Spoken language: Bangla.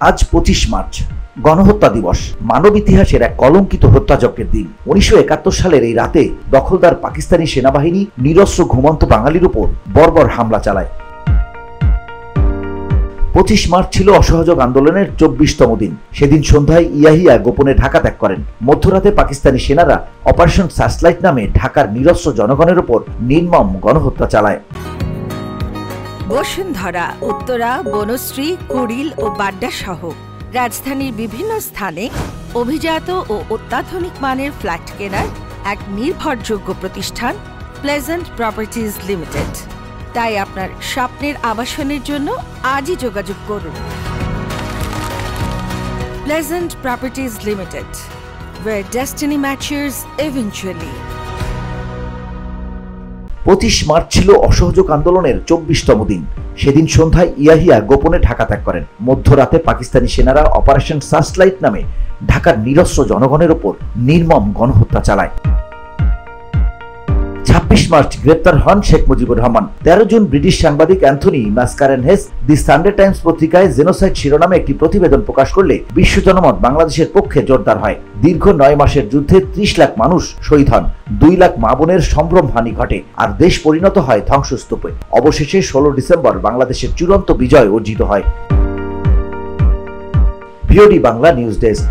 আজ 25 মার্চ, গণহত্যা দিবস। মানব ইতিহাসের এক কলঙ্কিত হত্যাযজ্ঞের দিন। 1971 সালের এই রাতে দখলদার পাকিস্তানি সেনাবাহিনী নিরস্ত্র ঘুমন্ত বাঙালির উপর বর্বর হামলা চালায়। 25 মার্চ ছিল অসহযোগ আন্দোলনের 24তম দিন। সেদিন সন্ধ্যায় ইয়াহিয়া গোপনে ঢাকা ত্যাগ করেন। মধ্যরাতে পাকিস্তানি সেনারা অপারেশন সার্চলাইট নামে ঢাকার নিরস্ত্র জনগণের উপর নির্মম গণহত্যা চালায়। বসুন্ধরা, উত্তরা, বনশ্রী, কুড়িল ও বাড্ডা সহ রাজধানীর বিভিন্ন স্থানে অভিজাত ও অত্যাধুনিক মানের ফ্ল্যাট কেনার এক নির্ভরযোগ্য প্রতিষ্ঠান প্লেজেন্ট প্রপার্টিজ লিমিটেড। তাই আপনার স্বপ্নের আবাসনের জন্য আজই যোগাযোগ করুন। Pleasant properties limited, where destiny matches eventually। 25 March ছিল অসহযোগ আন্দোলনের 24তম দিন। সেদিন সন্ধ্যায় ইয়াহিয়া গোপনে ঢাকা ত্যাগ করেন। মধ্যরাতে পাকিস্তানি সেনারা অপারেশন সার্চলাইট নামে ঢাকার নিরস্ত্র জনগণের উপর নির্মম গণহত্যা চালায়। 26 মার্চ গ্রেপ্তার হন শেখ মুজিবুর রহমান। 13 জুন ব্রিটিশ সাংবাদিক অ্যান্থনি ম্যাসকারেনহেস দি সানডে টাইমস পত্রিকায় জেনোসাইড শিরোনামে একটি প্রতিবেদন প্রকাশ করলে বিশ্ব জনমত বাংলাদেশের পক্ষে জোরদার হয়। দীর্ঘ 9 মাসের যুদ্ধে 30 লাখ মানুষ শহীদ হন, 2 লাখ মা বোনের সম্ভ্রমহানি ঘটে, আর দেশ পরিণত হয় ধ্বংসস্তূপে। অবশেষে 16 ডিসেম্বর বাংলাদেশের চূড়ান্ত বিজয় অর্জিত হয়। VOD Bangla news desk.